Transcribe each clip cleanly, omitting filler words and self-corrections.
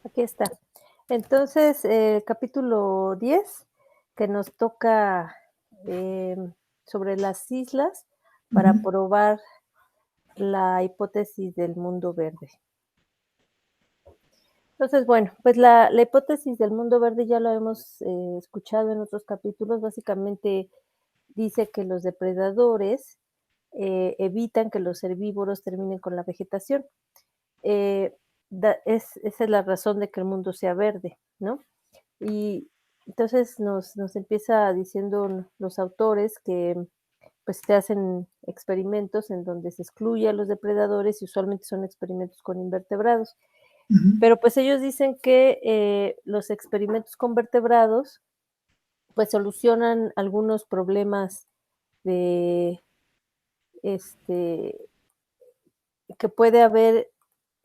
Aquí está. Entonces, capítulo 10 que nos toca, sobre las islas para Ujú, probar la hipótesis del mundo verde. Entonces, bueno, pues la hipótesis del mundo verde ya lo hemos, escuchado en otros capítulos. Básicamente dice que los depredadores, evitan que los herbívoros terminen con la vegetación. Eh, esa es la razón de que el mundo sea verde, ¿no? Y entonces nos empieza diciendo los autores que, pues, se hacen experimentos en donde se excluye a los depredadores y usualmente son experimentos con invertebrados. ujú. Pero, pues, ellos dicen que, los experimentos con vertebrados, pues, solucionan algunos problemas de, este, que puede haber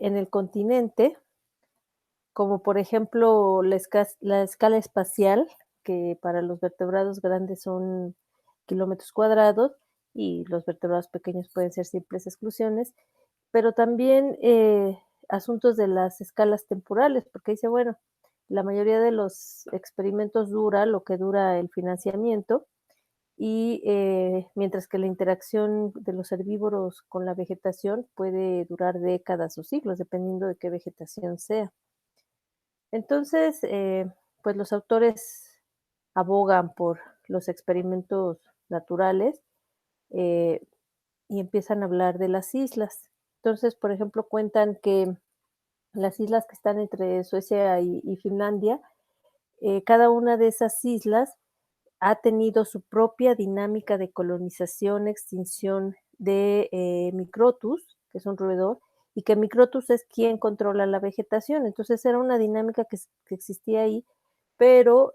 en el continente, como por ejemplo la escala espacial, que para los vertebrados grandes son kilómetros cuadrados y los vertebrados pequeños pueden ser simples exclusiones, pero también asuntos de las escalas temporales, porque dice, bueno, la mayoría de los experimentos dura lo que dura el financiamiento y mientras que la interacción de los herbívoros con la vegetación puede durar décadas o siglos, dependiendo de qué vegetación sea. Entonces, pues los autores abogan por los experimentos naturales, eh, y empiezan a hablar de las islas. Entonces, por ejemplo, cuentan que las islas que están entre Suecia y Finlandia, cada una de esas islas ha tenido su propia dinámica de colonización, extinción de Microtus, que es un roedor, y que Microtus es quien controla la vegetación. Entonces era una dinámica que existía ahí, pero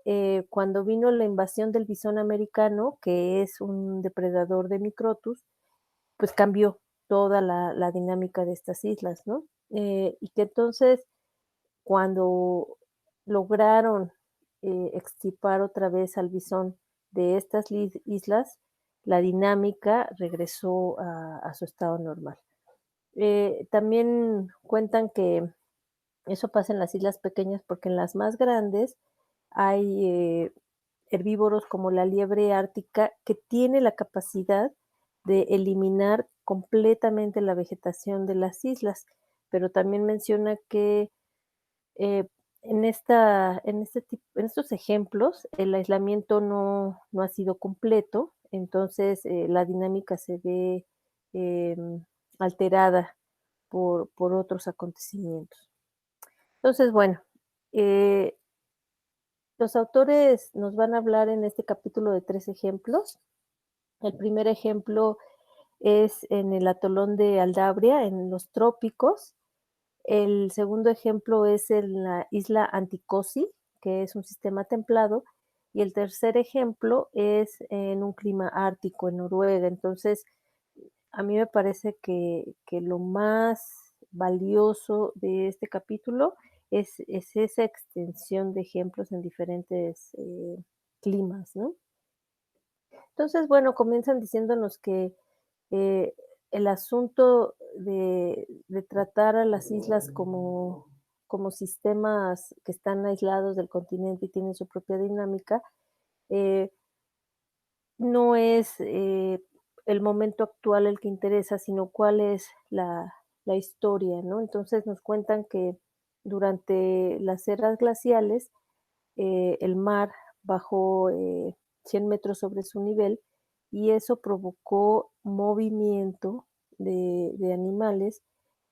cuando vino la invasión del bisón americano, que es un depredador de Microtus, pues cambió toda la dinámica de estas islas, ¿no? Y que entonces cuando lograron, extirpar otra vez al bisón de estas islas, la dinámica regresó a su estado normal. También cuentan que eso pasa en las islas pequeñas, porque en las más grandes hay, herbívoros como la liebre ártica, que tiene la capacidad de eliminar completamente la vegetación de las islas, pero también menciona que eh, en estos ejemplos, el aislamiento no ha sido completo, entonces, la dinámica se ve, alterada por otros acontecimientos. Entonces, bueno, eh, los autores nos van a hablar en este capítulo de 3 ejemplos. El primer ejemplo es en el atolón de Aldabria, en los trópicos. El segundo ejemplo es en la isla Anticosi, que es un sistema templado, y el tercer ejemplo es en un clima ártico, en Noruega. Entonces, a mí me parece que lo más valioso de este capítulo es esa extensión de ejemplos en diferentes, climas, ¿no? Entonces, bueno, comienzan diciéndonos que eh, el asunto de tratar a las islas como sistemas que están aislados del continente y tienen su propia dinámica, eh, no es el momento actual el que interesa, sino cuál es la historia, ¿no? Entonces nos cuentan que durante las eras glaciales, el mar bajó 100 metros sobre su nivel y eso provocó movimiento de animales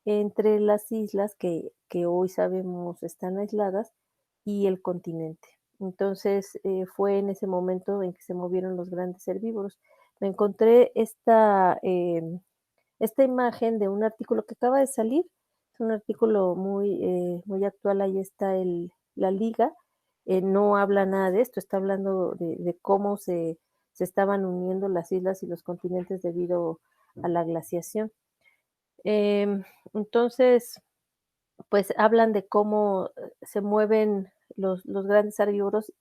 entre las islas que hoy sabemos están aisladas y el continente. Entonces, fue en ese momento en que se movieron los grandes herbívoros. Me encontré esta imagen de un artículo que acaba de salir, es un artículo muy actual, ahí está la liga, no habla nada de esto, está hablando de cómo se estaban uniendo las islas y los continentes debido a la glaciación. Entonces, pues hablan de cómo se mueven los grandes herbívoros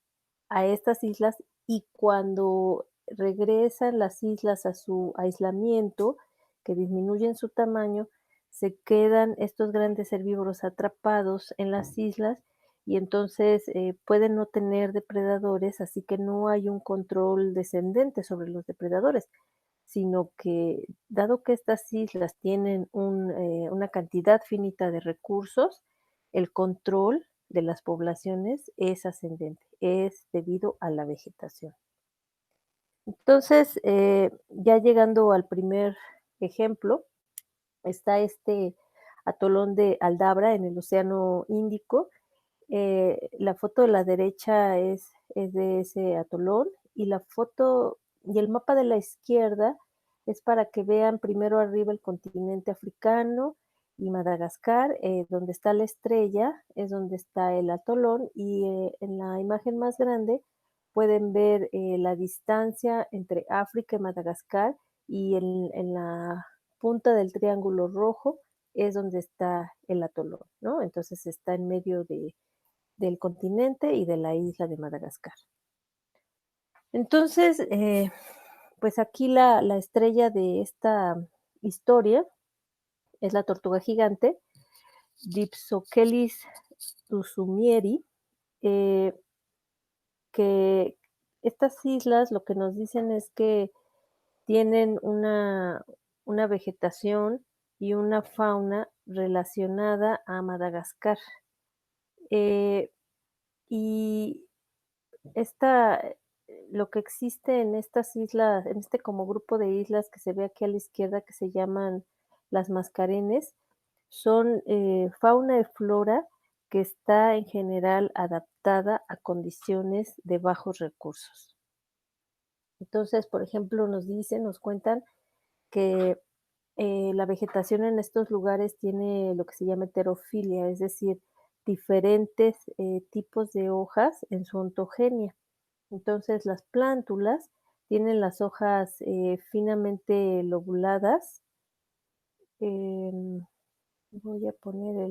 a estas islas y cuando regresan las islas a su aislamiento, que disminuyen su tamaño, se quedan estos grandes herbívoros atrapados en las islas y entonces pueden no tener depredadores, así que no hay un control descendente sobre los depredadores, sino que dado que estas islas tienen una cantidad finita de recursos, el control de las poblaciones es ascendente, es debido a la vegetación. Entonces, ya llegando al primer ejemplo, está este atolón de Aldabra en el Océano Índico. La foto de la derecha es de ese atolón y la foto y el mapa de la izquierda es para que vean primero arriba el continente africano y Madagascar, donde está la estrella, es donde está el atolón y en la imagen más grande pueden ver la distancia entre África y Madagascar y en la punta del triángulo rojo es donde está el atolón, ¿no? Entonces está en medio del continente y de la isla de Madagascar. Entonces, pues aquí la estrella de esta historia es la tortuga gigante, Dipsochelis tuzumieri, eh, que estas islas lo que nos dicen es que tienen una vegetación y una fauna relacionada a Madagascar. Eh, y esta, lo que existe en estas islas, en este como grupo de islas que se ve aquí a la izquierda, que se llaman las Mascarenes, son fauna y flora que está en general adaptada a condiciones de bajos recursos. Entonces, por ejemplo, nos cuentan que la vegetación en estos lugares tiene lo que se llama heterofilia, es decir, diferentes tipos de hojas en su ontogenia. Entonces, las plántulas tienen las hojas finamente lobuladas. Em, Voy a poner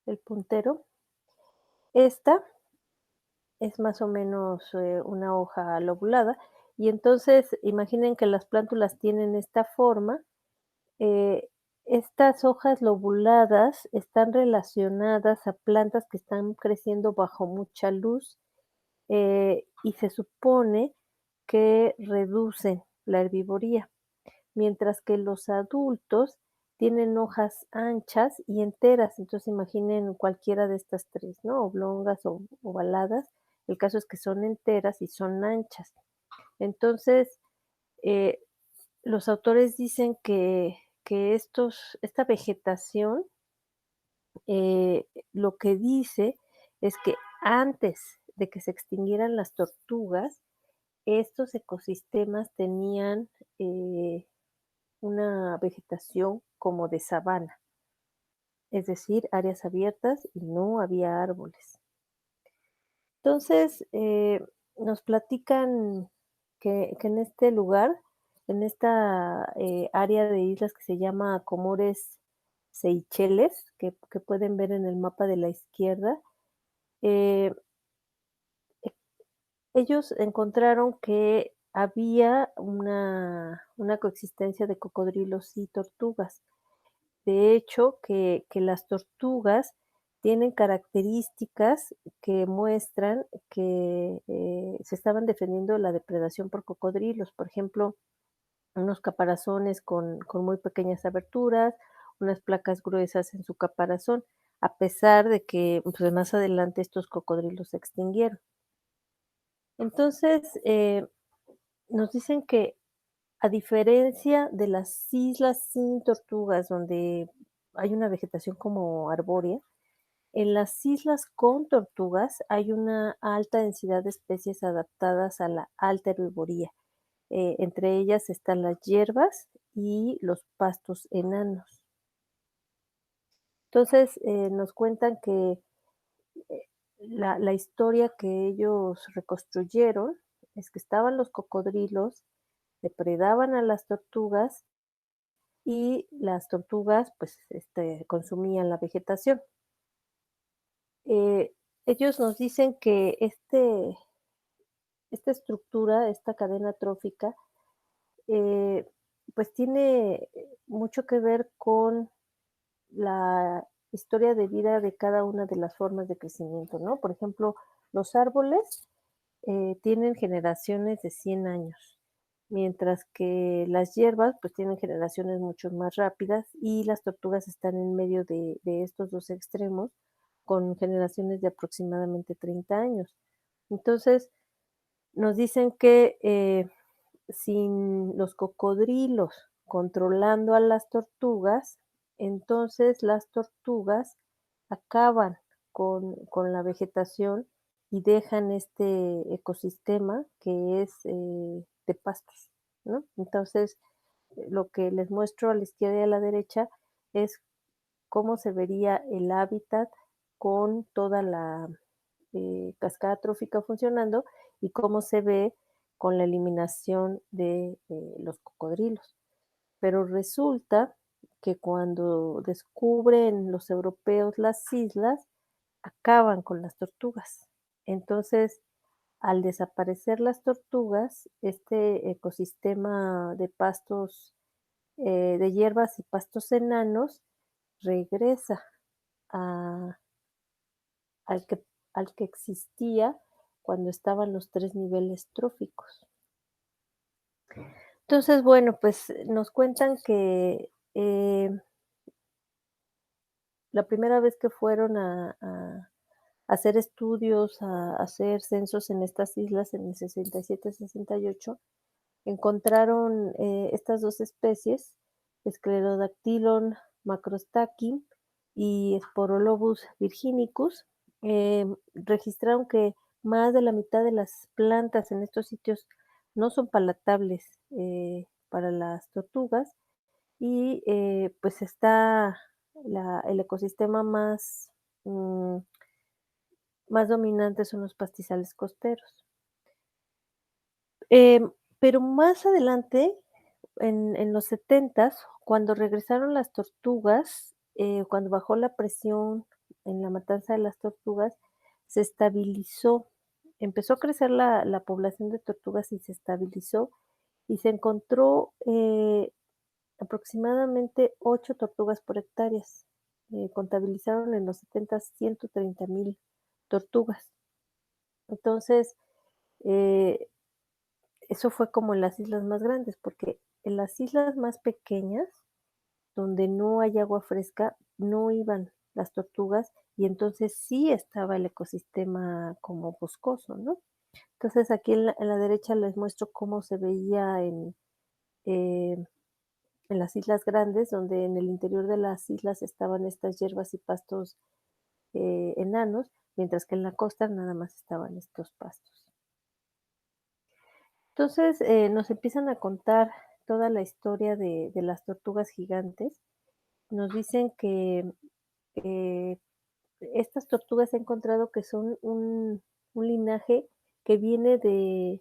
el puntero. Esta es más o menos una hoja lobulada. Y entonces, imaginen que las plántulas tienen esta forma. eh, Estas hojas lobuladas están relacionadas a plantas que están creciendo bajo mucha luz y se supone que reducen la herbivoría, mientras que los adultos tienen hojas anchas y enteras. Entonces imaginen cualquiera de estas tres, ¿no? Oblongas o ovaladas. El caso es que son enteras y son anchas. Entonces, eh, los autores dicen que esta vegetación lo que dice es que antes de que se extinguieran las tortugas, estos ecosistemas tenían una vegetación como de sabana, es decir, áreas abiertas y no había árboles. Entonces, nos platican que en este lugar, en esta área de islas que se llama Comores Seychelles, que pueden ver en el mapa de la izquierda, eh, ellos encontraron que había una coexistencia de cocodrilos y tortugas. De hecho, que las tortugas tienen características que muestran que se estaban defendiendo de la depredación por cocodrilos. Por ejemplo, unos caparazones con muy pequeñas aberturas, unas placas gruesas en su caparazón, a pesar de que pues, más adelante estos cocodrilos se extinguieron. Entonces, nos dicen que a diferencia de las islas sin tortugas, donde hay una vegetación como arbórea, en las islas con tortugas hay una alta densidad de especies adaptadas a la alta herbivoría. Entre ellas están las hierbas y los pastos enanos. Entonces, nos cuentan que la historia que ellos reconstruyeron es que estaban los cocodrilos, depredaban a las tortugas y las tortugas, pues, consumían la vegetación. Eh, Ellos nos dicen que esta estructura, esta cadena trófica, eh, pues tiene mucho que ver con la historia de vida de cada una de las formas de crecimiento, ¿no? Por ejemplo, los árboles tienen generaciones de 100 años, mientras que las hierbas pues tienen generaciones mucho más rápidas y las tortugas están en medio de estos dos extremos con generaciones de aproximadamente 30 años. Entonces, nos dicen que sin los cocodrilos controlando a las tortugas, entonces las tortugas acaban con la vegetación y dejan este ecosistema que es de pastos, ¿no? Entonces, lo que les muestro a la izquierda y a la derecha es cómo se vería el hábitat con toda la cascada trófica funcionando y cómo se ve con la eliminación de los cocodrilos. Pero resulta que cuando descubren los europeos las islas, acaban con las tortugas. Entonces, al desaparecer las tortugas, este ecosistema de pastos, de hierbas y pastos enanos regresa a, al, que, al que existía cuando estaban los tres niveles tróficos. Entonces, bueno, pues nos cuentan que la primera vez que fueron a hacer estudios, a hacer censos en estas islas en el 67-68, encontraron estas dos especies, Sclerodactylon macrostachys y Sporolobus virginicus. Registraron que más de la mitad de las plantas en estos sitios no son palatables para las tortugas y pues está el ecosistema mm, más dominante son los pastizales costeros. Pero más adelante, en los 70, cuando regresaron las tortugas, cuando bajó la presión en la matanza de las tortugas, se estabilizó. Empezó a crecer la población de tortugas y se estabilizó, y se encontró, aproximadamente 8 tortugas por hectáreas. Contabilizaron en los 70 130,000 tortugas. Entonces, eh, eso fue como en las islas más grandes, porque en las islas más pequeñas, donde no hay agua fresca, no iban las tortugas y entonces sí estaba el ecosistema como boscoso, ¿no? Entonces aquí en la derecha les muestro cómo se veía eh, en las islas grandes, donde en el interior de las islas estaban estas hierbas y pastos enanos, mientras que en la costa nada más estaban estos pastos. Entonces, nos empiezan a contar toda la historia de las tortugas gigantes. Nos dicen que eh, estas tortugas he encontrado que son un linaje que viene de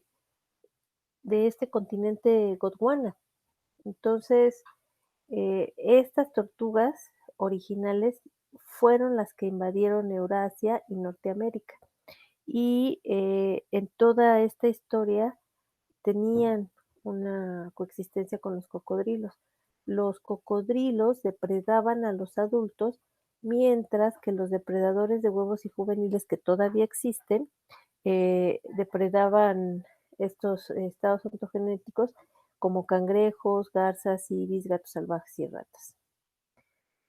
este continente Gondwana. Entonces, estas tortugas originales fueron las que invadieron Eurasia y Norteamérica. Y en toda esta historia tenían una coexistencia con los cocodrilos. Los cocodrilos depredaban a los adultos, mientras que los depredadores de huevos y juveniles que todavía existen, depredaban estos estados ontogenéticos como cangrejos, garzas, ibis, gatos salvajes y ratas.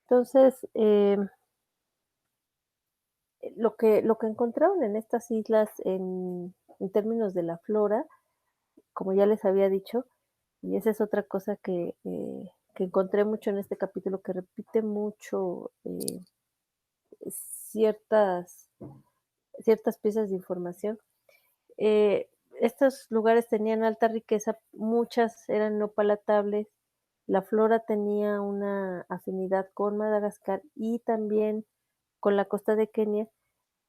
Entonces, lo que encontraron en estas islas en términos de la flora, como ya les había dicho, y esa es otra cosa que encontré mucho en este capítulo, que repite mucho ciertas, ciertas piezas de información. Eh, Estos lugares tenían alta riqueza, muchas eran no palatables, la flora tenía una afinidad con Madagascar y también con la costa de Kenia,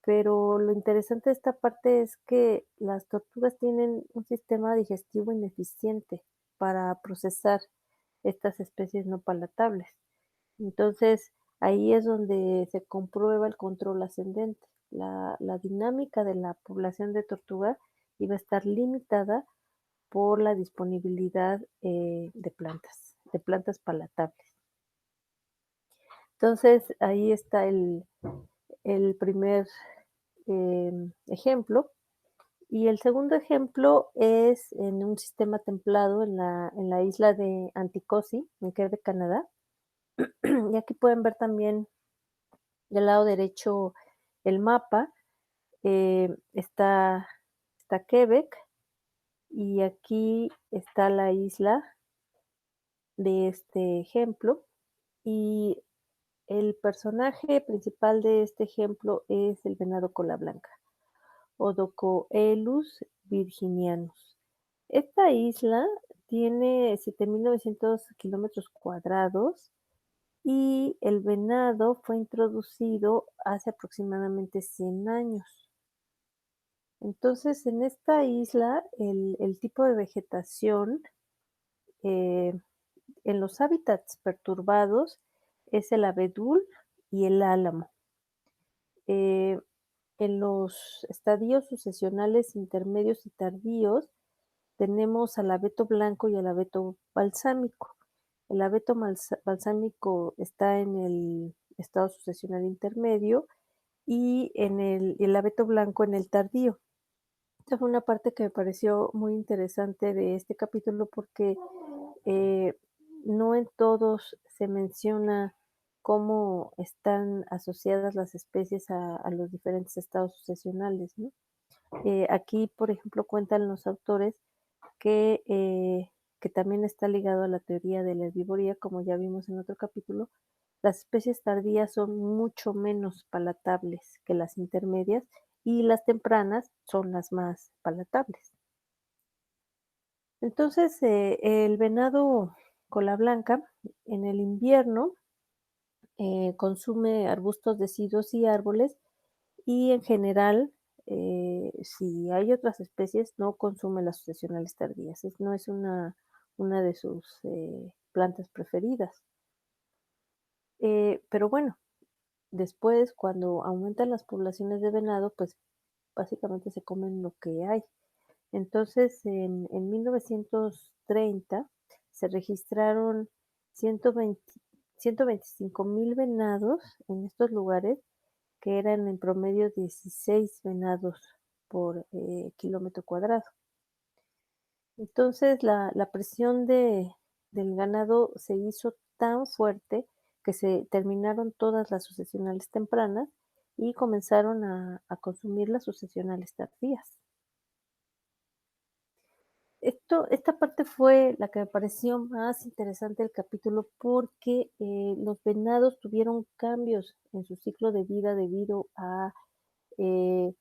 pero lo interesante de esta parte es que las tortugas tienen un sistema digestivo ineficiente para procesar estas especies no palatables. Entonces, ahí es donde se comprueba el control ascendente. La dinámica de la población de tortuga iba a estar limitada por la disponibilidad de plantas palatables. Entonces, ahí está el primer ejemplo. Y el segundo ejemplo es en un sistema templado en la isla de Anticosti, en Quebec, Canadá. Y aquí pueden ver también del lado derecho el mapa. Está Quebec y aquí está la isla de este ejemplo. Y el personaje principal de este ejemplo es el venado cola blanca, Odocoelus virginianus. Esta isla tiene 7.900 kilómetros cuadrados y el venado fue introducido hace aproximadamente 100 años. Entonces, en esta isla, el tipo de vegetación eh, en los hábitats perturbados es el abedul y el álamo. Eh, en los estadios sucesionales intermedios y tardíos tenemos al abeto blanco y al abeto balsámico. El abeto balsámico está en el estado sucesional intermedio y el abeto blanco en el tardío. Esta fue una parte que me pareció muy interesante de este capítulo porque eh, no en todos se menciona cómo están asociadas las especies a los diferentes estados sucesionales, ¿no? Aquí, por ejemplo, cuentan los autores que, eh, que también está ligado a la teoría de la herbivoría, como ya vimos en otro capítulo. Las especies tardías son mucho menos palatables que las intermedias y las tempranas son las más palatables. Entonces, el venado cola blanca en el invierno consume arbustos deciduos y árboles y en general, si hay otras especies, no consume las sucesionales tardías. No es una de sus plantas preferidas. Pero bueno, después, cuando aumentan las poblaciones de venado, pues básicamente se comen lo que hay. Entonces, en 1930 se registraron 120 125,000 venados en estos lugares, que eran en promedio 16 venados por kilómetro cuadrado. Entonces, la presión del ganado se hizo tan fuerte que se terminaron todas las sucesionales tempranas y comenzaron a consumir las sucesionales tardías. Esta parte fue la que me pareció más interesante del capítulo porque los venados tuvieron cambios en su ciclo de vida debido a eh,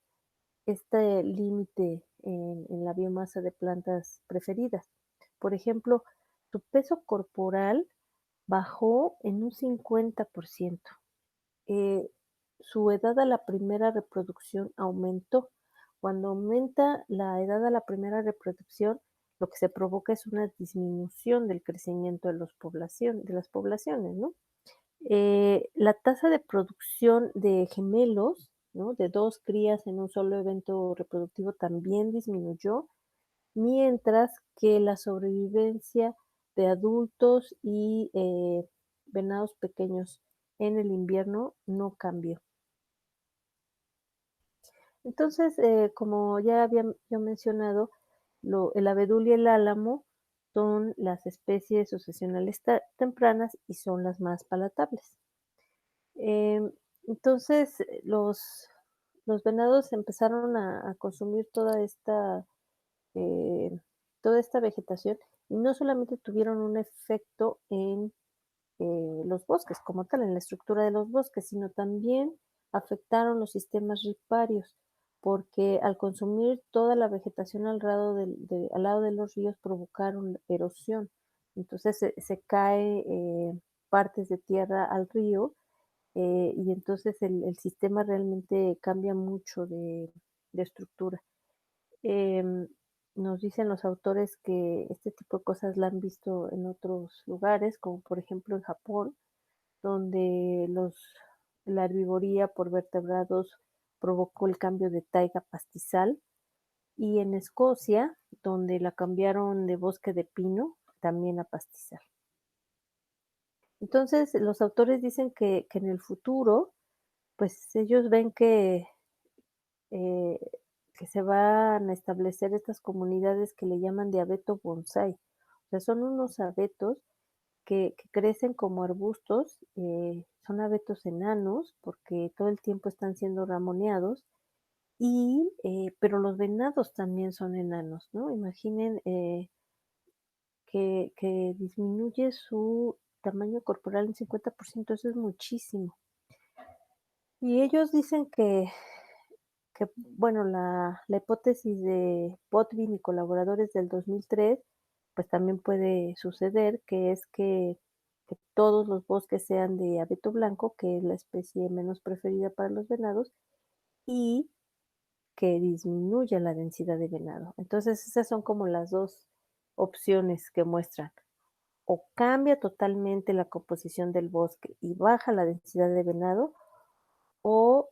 este límite en la biomasa de plantas preferidas. Por ejemplo, su peso corporal bajó en un 50%. Eh, Su edad a la primera reproducción aumentó. Cuando aumenta la edad a la primera reproducción, lo que se provoca es una disminución del crecimiento de las poblaciones, ¿no? La tasa de producción de gemelos, ¿no? De dos crías en un solo evento reproductivo también disminuyó, mientras que la sobrevivencia de adultos y venados pequeños en el invierno no cambió. Entonces, como ya había yo mencionado, el abedul y el álamo son las especies sucesionales tempranas y son las más palatables. Em, entonces, los venados empezaron a consumir eh, toda esta vegetación y no solamente tuvieron un efecto en los bosques como tal, en la estructura de los bosques, sino también afectaron los sistemas riparios, porque al consumir toda la vegetación al lado de los ríos provocaron erosión. Entonces se cae partes de tierra al río y entonces el sistema realmente cambia mucho de estructura. Em, Nos dicen los autores que este tipo de cosas la han visto en otros lugares, como por ejemplo en Japón, donde la herbivoría por vertebrados provocó el cambio de taiga a pastizal, y en Escocia, donde la cambiaron de bosque de pino también a pastizal. Entonces, los autores dicen que en el futuro, pues ellos ven eh, que se van a establecer estas comunidades que le llaman de abeto bonsái. O sea, son unos abetos que crecen como arbustos, son abetos enanos porque todo el tiempo están siendo ramoneados y, pero los venados también son enanos, ¿no? Imaginen que disminuye su tamaño corporal en 50%, eso es muchísimo. Y ellos dicen que bueno, la hipótesis de Potvin y colaboradores del 2003, pues también puede suceder, que es que todos los bosques sean de abeto blanco, que es la especie menos preferida para los venados, y que disminuya la densidad de venado. Entonces, esas son como las 2 opciones que muestran. O cambia totalmente la composición del bosque y baja la densidad de venado, o,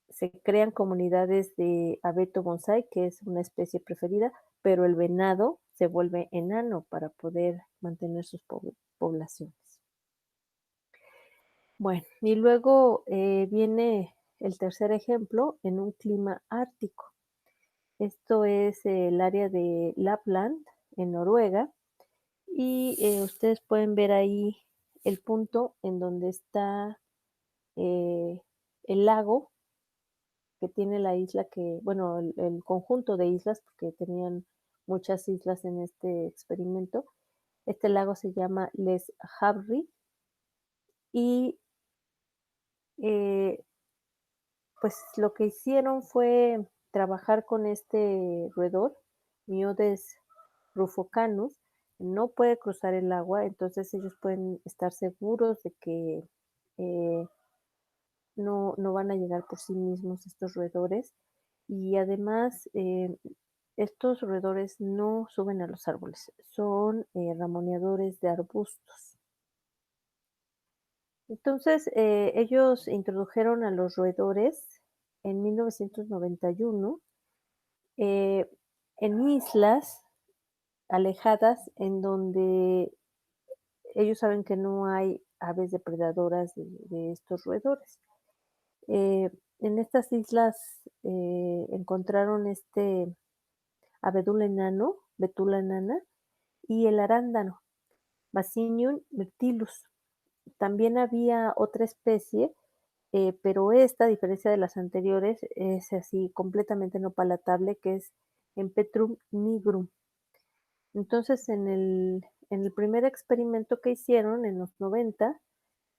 se crean comunidades de abeto bonsái, que es una especie preferida, pero el venado se vuelve enano para poder mantener sus poblaciones. Bueno, y luego viene el tercer ejemplo en un clima ártico. Esto es el área de Lapland, en Noruega, y ustedes pueden ver ahí el punto en donde está el lago que tiene la isla que, bueno, el conjunto de islas, porque tenían muchas islas en este experimento. Este lago se llama Les Havre y eh, pues lo que hicieron fue trabajar con este roedor, Myodes rufocanus, no puede cruzar el agua, entonces ellos pueden estar seguros de que eh, no van a llegar por sí mismos estos roedores y además estos roedores no suben a los árboles, son ramoneadores de arbustos. Entonces, ellos introdujeron a los roedores en 1991 eh, en islas alejadas en donde ellos saben que no hay aves depredadoras de estos roedores. Eh, en estas islas encontraron este abedul enano, betula enana, y el arándano, Vaccinium myrtillus. También había otra especie, pero esta, a diferencia de las anteriores, es así completamente no palatable, que es Empetrum nigrum. Entonces, en el primer experimento que hicieron en los 90,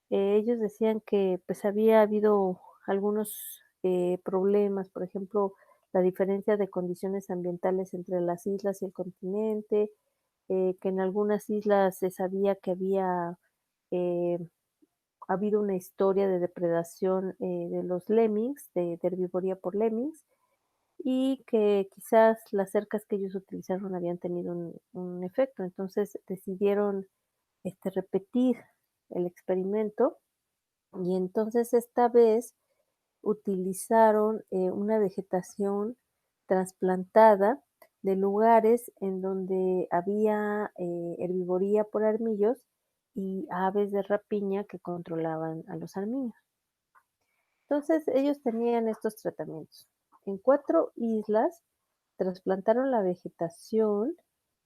ellos decían que pues había habido algunos problemas, por ejemplo, la diferencia de condiciones ambientales entre las islas y el continente, que en algunas islas se sabía que había eh, habido una historia de depredación de los lemmings, de herbivoría por lemmings, y que quizás las cercas que ellos utilizaron habían tenido un efecto. Entonces decidieron repetir el experimento y entonces esta vez utilizaron una vegetación trasplantada de lugares en donde había herbivoría por armillos y aves de rapiña que controlaban a los armiños. Entonces ellos tenían estos tratamientos. En 4 islas trasplantaron la vegetación,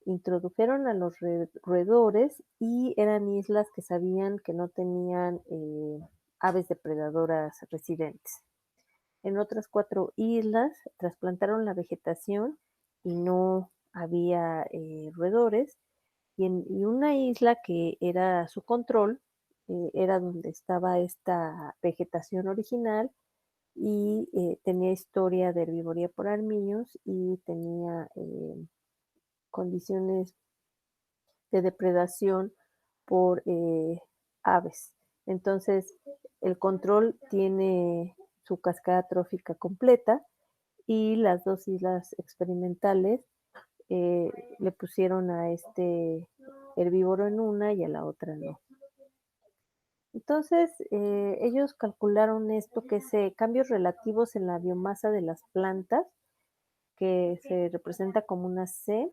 introdujeron a los roedores y eran islas que sabían que no tenían aves depredadoras residentes. En otras 4 islas trasplantaron la vegetación y no había roedores. Y una isla que era su control, era donde estaba esta vegetación original y tenía historia de herbivoría por armiños y tenía condiciones de depredación por aves. Entonces, el control tiene su cascada trófica completa y las 2 islas experimentales eh, le pusieron a este herbívoro en una y a la otra no. Entonces, ellos calcularon esto que es cambios relativos en la biomasa de las plantas que se representa como una C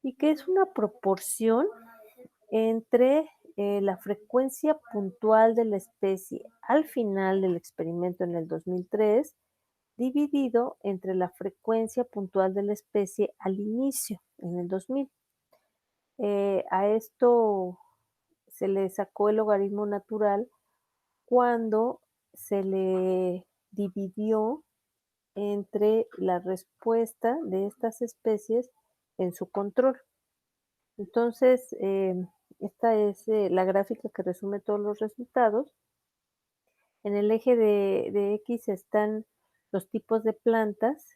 y que es una proporción entre la frecuencia puntual de la especie al final del experimento en el 2003 dividido entre la frecuencia puntual de la especie al inicio, en el 2000. A esto se le sacó el logaritmo natural cuando se le dividió entre la respuesta de estas especies en su control. Entonces, esta es la gráfica que resume todos los resultados. En el eje de X están los tipos de plantas,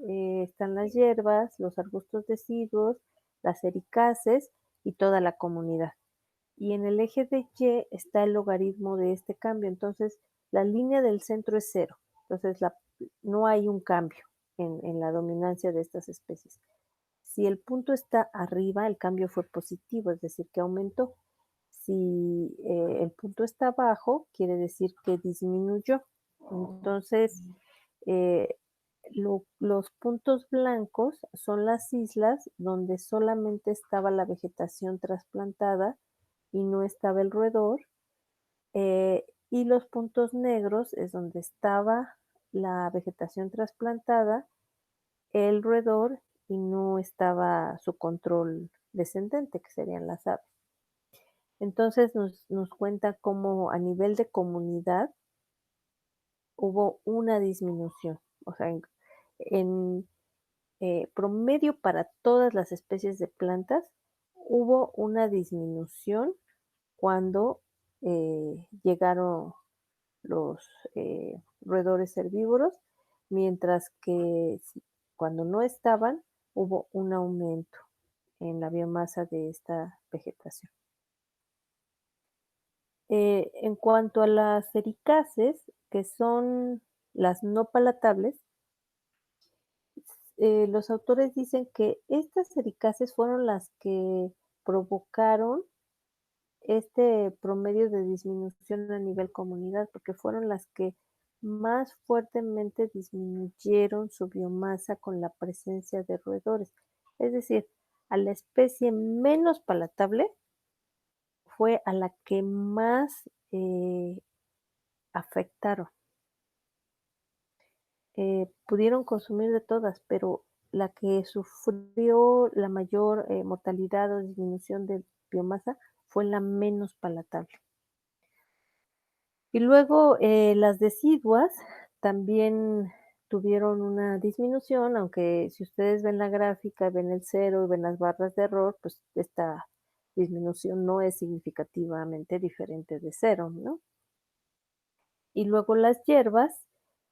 están las hierbas, los arbustos deciduos, las ericaces y toda la comunidad. Y en el eje de Y está el logaritmo de este cambio. Entonces, la línea del centro es cero. Entonces, no hay un cambio en la dominancia de estas especies. Si el punto está arriba, el cambio fue positivo, es decir, que aumentó. Si el punto está abajo, quiere decir que disminuyó. Entonces, eh, los puntos blancos son las islas donde solamente estaba la vegetación trasplantada y no estaba el roedor. Y los puntos negros es donde estaba la vegetación trasplantada, el roedor y no estaba su control descendente, que serían las aves. Entonces nos cuenta cómo a nivel de comunidad hubo una disminución, o sea, en promedio para todas las especies de plantas hubo una disminución cuando llegaron los roedores herbívoros, mientras que cuando no estaban hubo un aumento en la biomasa de esta vegetación. En cuanto a las ericaces, que son las no palatables, los autores dicen que estas ericaces fueron las que provocaron este promedio de disminución a nivel comunidad, porque fueron las que más fuertemente disminuyeron su biomasa con la presencia de roedores. Es decir, a la especie menos palatable fue a la que más afectaron. Pudieron consumir de todas, pero la que sufrió la mayor mortalidad o disminución de biomasa fue la menos palatable. Y luego las deciduas también tuvieron una disminución, aunque si ustedes ven la gráfica, ven el cero y ven las barras de error, pues esta disminución no es significativamente diferente de cero, ¿no? Y luego las hierbas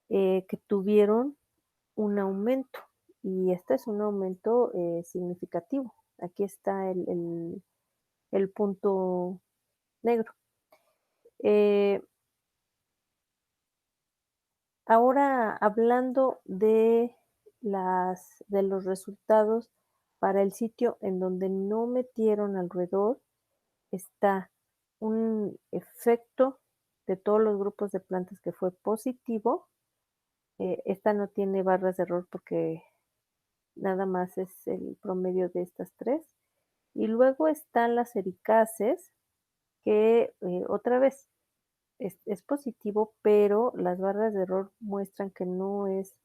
que tuvieron un aumento, y este es un aumento significativo. Aquí está el punto negro. Eh, Ahora hablando de los resultados para el sitio en donde no metieron al roedor, está un efecto de todos los grupos de plantas que fue positivo. Esta no tiene barras de error porque nada más es el promedio de estas tres. Y luego están las ericaces, que otra vez es positivo, pero las barras de error muestran que no es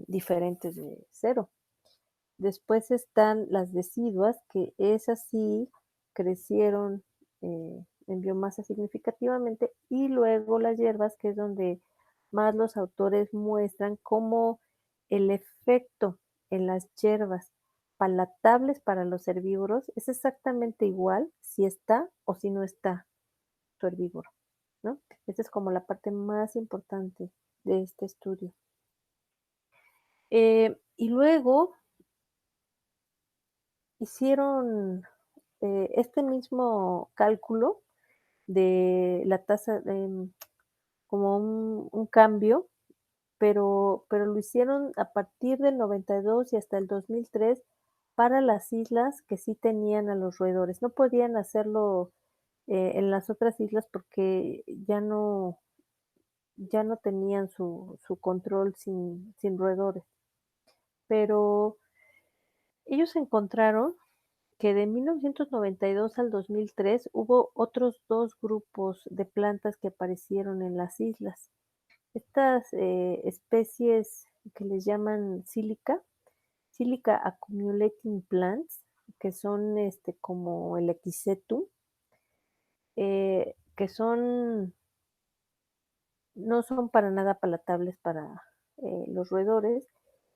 diferente de cero. Después están las deciduas, que esas sí crecieron en biomasa significativamente, y luego las hierbas, que es donde más los autores muestran cómo el efecto en las hierbas palatables para los herbívoros es exactamente igual si está o si no está su herbívoro, ¿no? Esta es como la parte más importante de este estudio. Y luego hicieron este mismo cálculo de la tasa, como un cambio, pero lo hicieron a partir del 92 y hasta el 2003 para las islas que sí tenían a los roedores. No podían hacerlo en las otras islas porque ya no tenían su control sin roedores. pero ellos encontraron que de 1992 al 2003 hubo otros 2 grupos de plantas que aparecieron en las islas. Estas, especies que les llaman Silica accumulating plants, que son, como el Equisetum, que no son para nada palatables para, los roedores,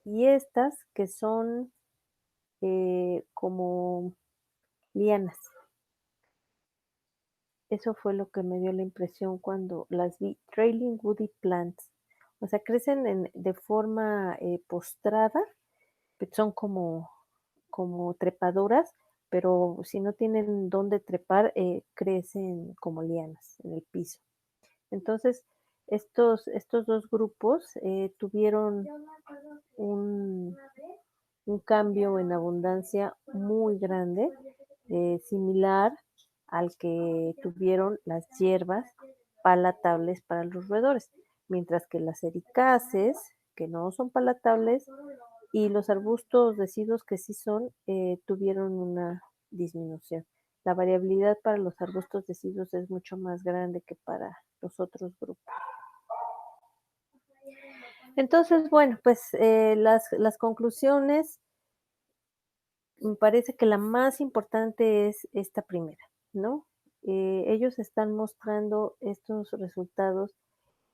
y estas que son, como lianas. Eso fue lo que me dio la impresión cuando las vi, trailing woody plants. O sea, crecen de forma, postrada, son como trepadoras, pero si no tienen dónde trepar, crecen como lianas en el piso. Entonces, estos 2 grupos, tuvieron un un cambio en abundancia muy grande, similar al que tuvieron las hierbas palatables para los roedores, mientras que las ericaces, que no son palatables, y los arbustos deciduos que sí son, tuvieron una disminución. La variabilidad para los arbustos deciduos es mucho más grande que para los otros grupos. Entonces, bueno, pues las conclusiones, me parece que la más importante es esta primera, ¿no? Ellos están mostrando estos resultados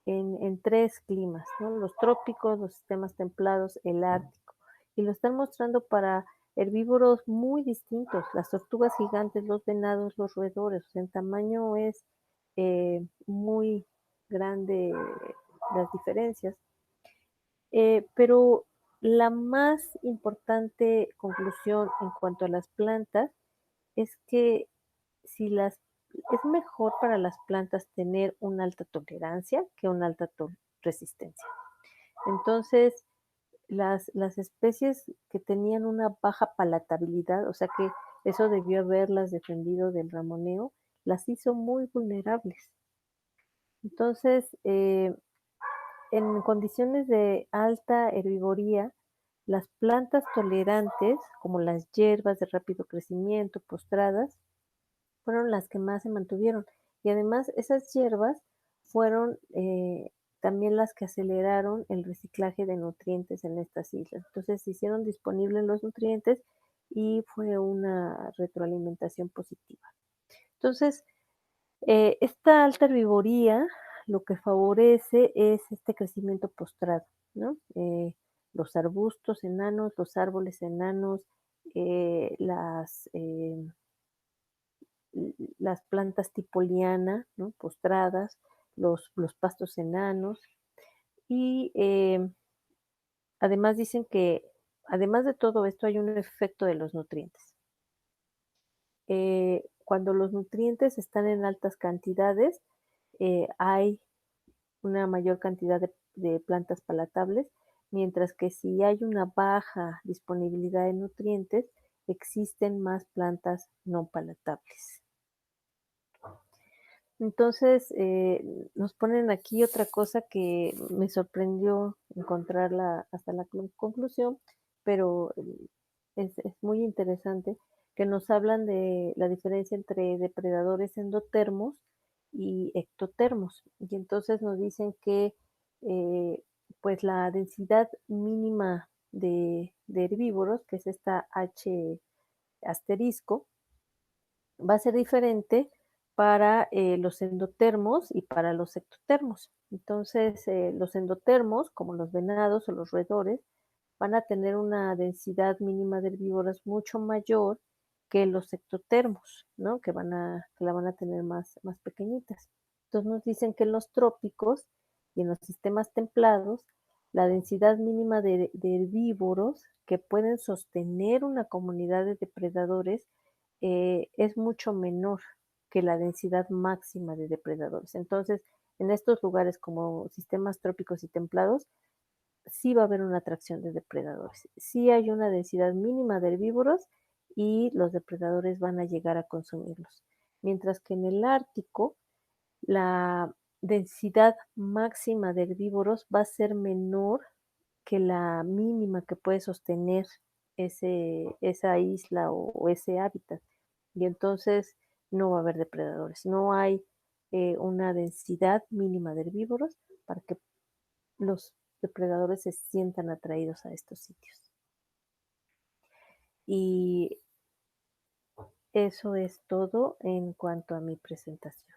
en 3 climas, ¿no? Los trópicos, los sistemas templados, el ártico. Y lo están mostrando para herbívoros muy distintos, las tortugas gigantes, los venados, los roedores. O sea, en tamaño es muy grande las diferencias. Pero la más importante conclusión en cuanto a las plantas es que si las es mejor para las plantas tener una alta tolerancia que una alta resistencia. Entonces, las especies que tenían una baja palatabilidad, o sea que eso debió haberlas defendido del ramoneo, las hizo muy vulnerables. Entonces, en condiciones de alta herbivoría, las plantas tolerantes, como las hierbas de rápido crecimiento, postradas, fueron las que más se mantuvieron. Y además, esas hierbas fueron también las que aceleraron el reciclaje de nutrientes en estas islas. Entonces, se hicieron disponibles los nutrientes y fue una retroalimentación positiva. Entonces, esta alta herbivoría lo que favorece es este crecimiento postrado, ¿no? Los arbustos enanos, los árboles enanos, las plantas tipo liana, ¿no? Postradas, los pastos enanos y además dicen que además de todo esto hay un efecto de los nutrientes. Cuando los nutrientes están en altas cantidades, hay una mayor cantidad de plantas palatables, mientras que si hay una baja disponibilidad de nutrientes, existen más plantas no palatables. Entonces, nos ponen aquí otra cosa que me sorprendió encontrarla hasta la conclusión, pero es muy interesante, que nos hablan de la diferencia entre depredadores endotermos y ectotermos. Y entonces nos dicen que eh, pues la densidad mínima de herbívoros, que es esta H asterisco, va a ser diferente para los endotermos y para los ectotermos. Entonces, los endotermos, como los venados o los roedores, van a tener una densidad mínima de herbívoros mucho mayor que los ectotermos, ¿no? Que la van a tener más pequeñitas. Entonces nos dicen que en los trópicos y en los sistemas templados, la densidad mínima de herbívoros que pueden sostener una comunidad de depredadores es mucho menor que la densidad máxima de depredadores. Entonces, en estos lugares como sistemas trópicos y templados, sí va a haber una atracción de depredadores. Sí hay una densidad mínima de herbívoros y los depredadores van a llegar a consumirlos. Mientras que en el Ártico, la densidad máxima de herbívoros va a ser menor que la mínima que puede sostener esa isla o ese hábitat. Y entonces no va a haber depredadores. No hay una densidad mínima de herbívoros para que los depredadores se sientan atraídos a estos sitios. Y eso es todo en cuanto a mi presentación.